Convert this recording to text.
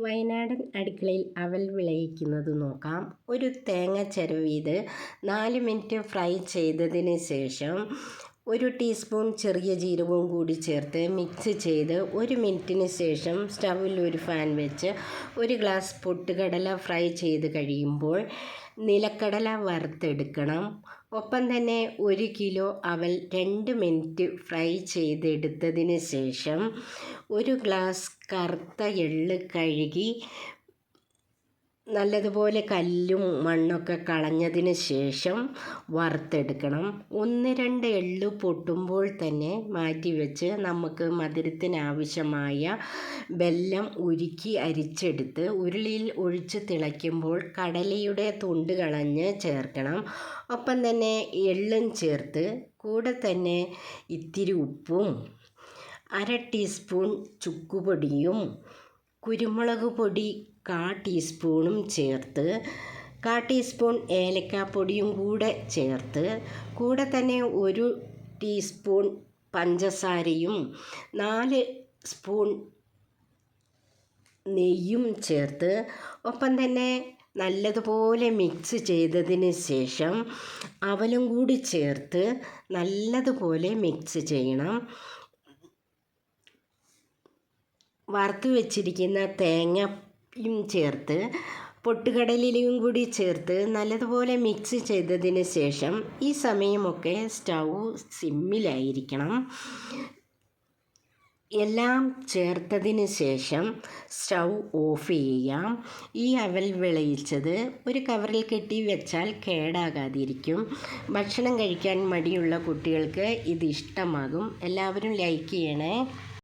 വയനാടൻ അടുക്കളയിൽ അവൽ വിളയിക്കുന്നത് നോക്കാം. ഒരു തേങ്ങ ചിരവിയത് 4 മിനിറ്റ് ഫ്രൈ ചെയ്തതിന് ശേഷം 1 ടീസ്പൂൺ ചെറിയ ജീരകവും കൂടി ചേർത്ത് മിക്സ് ചെയ്ത് 1 മിനിറ്റിന് ശേഷം സ്റ്റൗവിൽ ഒരു ഫാൻ വെച്ച് 1 ഗ്ലാസ് പൊട്ടുകടല ഫ്രൈ ചെയ്ത് കഴിയുമ്പോൾ നിലക്കടല വറുത്തെടുക്കണം. ഒപ്പം തന്നെ 1 കിലോ അവൽ 2 മിനിറ്റ് ഫ്രൈ ചെയ്തെടുത്തതിന് ശേഷം 1 ഗ്ലാസ് കറുത്ത എള്ള് കഴുകി നല്ലതുപോലെ കല്ലും മണ്ണൊക്കെ കളഞ്ഞതിന് ശേഷം വറുത്തെടുക്കണം. 1-2 എള്ള് പൊട്ടുമ്പോൾ തന്നെ മാറ്റി വെച്ച് നമുക്ക് മധുരത്തിനാവശ്യമായ വെല്ലം ഉരുക്കി അരിച്ചെടുത്ത് ഉരുളിയിൽ ഒഴിച്ച് തിളയ്ക്കുമ്പോൾ കടലയുടെ തൊണ്ട് കളഞ്ഞ് ചേർക്കണം. ഒപ്പം തന്നെ എള്ളും ചേർത്ത് കൂടെ തന്നെ ഇത്തിരി ഉപ്പും 1/2 ടീസ്പൂൺ ചുക്കുപൊടിയും കുരുമുളക് പൊടി 1/4 ടീസ്പൂണും ചേർത്ത് 1/4 ടീസ്പൂൺ ഏലക്കാപ്പൊടിയും കൂടെ ചേർത്ത് കൂടെ തന്നെ 1 ടീസ്പൂൺ പഞ്ചസാരയും 4 സ്പൂൺ നെയ്യും ചേർത്ത് ഒപ്പം തന്നെ നല്ലതുപോലെ മിക്സ് ചെയ്തതിന് ശേഷം അവലും കൂടി ചേർത്ത് നല്ലതുപോലെ മിക്സ് ചെയ്യണം. വറുത്ത് വെച്ചിരിക്കുന്ന തേങ്ങയും ചേർത്ത് പൊട്ടുകടലയും കൂടി ചേർത്ത് നല്ലതുപോലെ മിക്സ് ചെയ്തതിന് ശേഷം ഈ സമയമൊക്കെ സ്റ്റൗ സിമ്മിലായിരിക്കണം. എല്ലാം ചേർത്തതിന് ശേഷം സ്റ്റൗ ഓഫ് ചെയ്യാം. ഈ അവൽ വിളയിച്ചത് ഒരു കവറിൽ കെട്ടി വെച്ചാൽ കേടാകാതിരിക്കും. ഭക്ഷണം കഴിക്കാൻ മടിയുള്ള കുട്ടികൾക്ക് ഇത് ഇഷ്ടമാകും. എല്ലാവരും ലൈക്ക് ചെയ്യണേ.